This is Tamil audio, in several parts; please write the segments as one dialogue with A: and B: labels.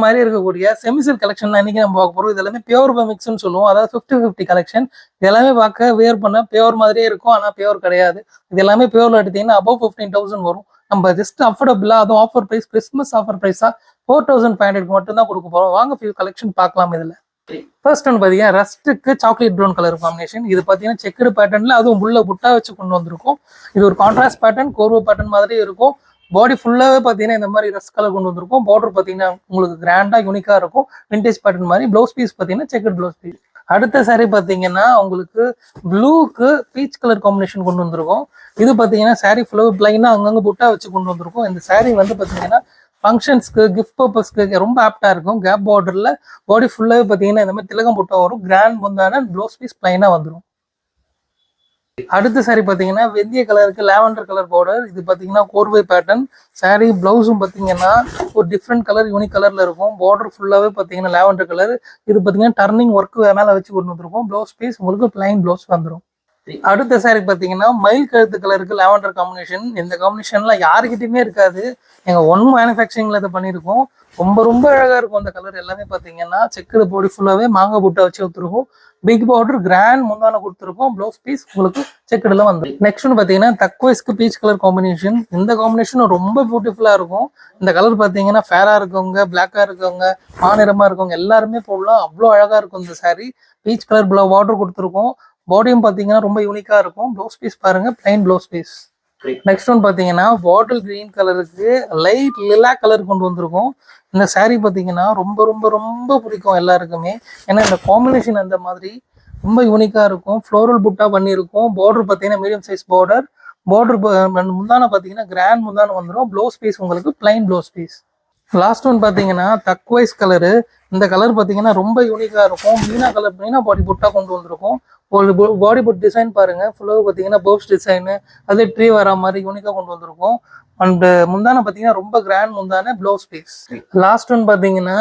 A: மாதிரி இருக்கக்கூடிய செமிசில்க் கலெக்ஷன் இன்னைக்கு நம்ம பார்க்க போறோம். இது எல்லாமே பியூர் மிக்ஸ்னு சொல்லுவோம். அதாவது 50-50 கலெக்ஷன். இது எல்லாமே பார்க்க வேர் பண்ண பியூர் மாதிரியே இருக்கும், ஆனா பியூர் கிடையாது. இது எல்லாமே பியூர்ல எடுத்தீங்கன்னா above 15,000 வரும். நம்ம ஜஸ்ட் அஃபோர்டபுளா, அதுவும் ஆஃபர் பிரைஸ், கிறிஸ்மஸ் ஆஃபர் பிரைஸா 4,500 மட்டும் தான் கொடுக்க போறோம். வாங்க ஃபியூ கலெக்ஷன் பார்க்கலாம். இதுல ஃபர்ஸ்ட் ஒன்று பார்த்தீங்கன்னா ரஸ்ட்டுக்கு சாக்லேட் ப்ரௌன் கலர் காம்பினேஷன். இது பார்த்தீங்கன்னா செக்குடு பேட்டர்ன்ல, அதுவும் உள்ள புட்டா வச்சு கொண்டு வந்திருக்கும். இது ஒரு கான்ட்ராஸ்ட் பேட்டர்ன், கோர்வோ பேட்டர்ன் மாதிரி இருக்கும். பாடி ஃபுல்லாவே பார்த்தீங்கன்னா இந்த மாதிரி ரஸ்ட் கலர் கொண்டு வந்திருக்கும். பார்டர் பார்த்தீங்கன்னா உங்களுக்கு கிராண்டா யூனிக்கா இருக்கும், விண்டேஜ் பேட்டர்ன் மாதிரி. ப்ளவுஸ் பீஸ் பார்த்தீங்கன்னா செக்கட் ப்ளவுஸ் பீஸ். அடுத்த சாரி பார்த்தீங்கன்னா உங்களுக்கு ப்ளூக்கு பீச் கலர் காம்பினேஷன் கொண்டு வந்திருக்கும். இது பார்த்தீங்கன்னா சாரி ஃபுல்லாவே பிளைனா அங்கங்க புட்டா வச்சு கொண்டு வந்திருக்கும். இந்த சாரி வந்து பார்த்தீங்கன்னா ஃபங்க்ஷன்ஸ்க்கு, கிஃப்ட் பர்பஸ்க்கு ரொம்ப ஆப்டா இருக்கும். கேப் பார்டர்ல பாடி ஃபுல்லாவே பார்த்தீங்கன்னா இந்த மாதிரி திலகம் புட்டா வரும். கிராண்ட் முந்தான ப்ளவுஸ் பீஸ் பிளைனா வந்துடும். அடுத்த சாரி பார்த்தீங்கன்னா வெந்தய கலருக்கு லாவெண்டர் கலர் பார்டர். இது பார்த்தீங்கன்னா கோர்வை பேட்டர்ன் சாரி. பிளவுஸும் பார்த்தீங்கன்னா ஒரு டிஃப்ரெண்ட் கலர், யூனிக் கலர்ல இருக்கும். பார்டர் ஃபுல்லாவே பார்த்தீங்கன்னா லாவெண்டர் கலர். இது பார்த்தீங்கன்னா டர்னிங் ஒர்க் மேல வச்சு கொண்டு வந்துருக்கும். ப்ளவுஸ் பீஸ் உங்களுக்கு பிளைன் ப்ளவுஸ் வந்துடும். அடுத்த சாரி பார்த்தீங்கன்னா மயில் கழுத்து கலருக்கு லாவெண்டர் காம்பினேஷன். இந்த காம்பினேஷன்ல யாருக்கிட்டையுமே இருக்காது. எங்க ஒன் மேனுஃபேக்சரிங்ல இதை பண்ணியிருக்கோம். ரொம்ப ரொம்ப அழகா இருக்கும். அந்த கலர் எல்லாமே பார்த்தீங்கன்னா செக்குடு பாடி ஃபுல்லாவே மாங்காய் புட்டை வச்சு கொடுத்துருக்கும். பிக் பார்டர், கிராண்ட் முந்தான கொடுத்துருக்கோம். ப்ளவுஸ் பீஸ் உங்களுக்கு செக்குடுல வந்துடும். நெக்ஸ்ட் ஒன்று பார்த்தீங்கன்னா தக்வைஸ்க்கு பீச் கலர் காம்பினேஷன். இந்த காம்பினேஷன் ரொம்ப பியூட்டிஃபுல்லா இருக்கும். இந்த கலர் பார்த்தீங்கன்னா ஃபேரா இருக்கவங்க, பிளாக்கா இருக்கவங்க, மாநிறமா இருக்கவங்க எல்லாருமே போடலாம். அவ்வளோ அழகா இருக்கும் இந்த சாரி. பீச் கலர் பார்டர் கொடுத்துருக்கோம். பாடியும் பார்த்தீங்கன்னா ரொம்ப யூனிக்கா இருக்கும். ப்ளவுஸ் பீஸ் பாருங்க, plain blouse piece. Next one பார்த்தீங்கன்னா பாட்டில் கிரீன் கலருக்கு லைட் லிலா கலர் கொண்டு வந்திருக்கும். இந்த சாரீ பார்த்தீங்கன்னா ரொம்ப ரொம்ப ரொம்ப பிடிக்கும் எல்லாருக்குமே. ஏன்னா இந்த காம்பினேஷன் அந்த மாதிரி ரொம்ப யூனிக்கா இருக்கும். ஃப்ளோரல் புட்டா பண்ணியிருக்கும். பார்டர் பார்த்தீங்கன்னா மீடியம் சைஸ் பார்டர். முந்தான பார்த்தீங்கன்னா கிராண்ட் முந்தான வந்துடும். ப்ளவுஸ் பீஸ் உங்களுக்கு plain blouse piece. Last one பார்த்தீங்கன்னா தக்வைஸ் கலரு. இந்த கலர் பார்த்தீங்கன்னா ரொம்ப யூனிக்கா இருக்கும். மீனா கலர், மீனா பாடி புட்டா கொண்டு வந்திருக்கும். ஒரு பாடி புட் டிசைன் பாருங்க, ஃபுல்லாக பார்த்தீங்கன்னா பர்ப்ஸ் டிசைனு, அதே ட்ரீ வர மாதிரி யூனிக்கா கொண்டு வந்திருக்கும். அண்ட் முந்தான பார்த்தீங்கன்னா ரொம்ப கிராண்ட் முந்தான, ப்ளவுஸ் பீஸ். லாஸ்ட் ஒன் பார்த்தீங்கன்னா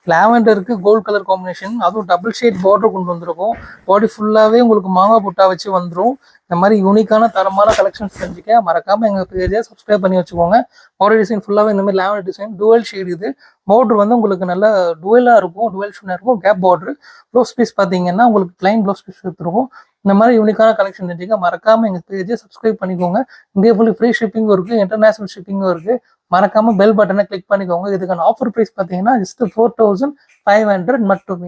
A: லாவெண்டருக்கு கோல்ட் கலர் காம்பினேஷன். அதுவும் டபுள் ஷேட் பார்டர் கொண்டு வந்திருக்கும். பாடி ஃபுல்லாகவே உங்களுக்கு மாங்காய் புட்டா வச்சு வந்துடும். இந்த மாதிரி யூனிக்கான தரமான கலெக்ஷன்ஸ் செஞ்சுக்க மறக்காம எங்கள் பேஜை சப்ஸ்கிரைப் பண்ணி வச்சுக்கோங்க. பாடி டிசைன் ஃபுல்லாகவே இந்த மாதிரி லாவெண்டர் டிசைன், டுவல் ஷேட். இது பார்டர் வந்து உங்களுக்கு நல்ல டுவலாக இருக்கும், டுவல் ஷூனாக இருக்கும். Gap border. ப்ளவுஸ் பீஸ் பார்த்தீங்கன்னா உங்களுக்கு பிளைன் ப்ளவுஸ் பீஸ் எடுத்துருக்கும். இந்த மாதிரி யூனிக்கான கலெக்ஷன் செஞ்சுக்க மறக்காம எங்கள் பேஜை சப்ஸ்கிரைப் பண்ணிக்கோங்க. இந்தியா ஃபுல்லி ஃப்ரீ ஷிப்பிங்கும் இருக்குது, இன்டர்நேஷனல் ஷிப்பிங்கும் இருக்குது. மறக்காம பெல் பட்டனை கிளிக் பண்ணிக்கோங்க. இதுக்கான ஆஃபர் பிரைஸ் பார்த்தீங்கன்னா ஜஸ்ட் 4,500 மட்டுமே.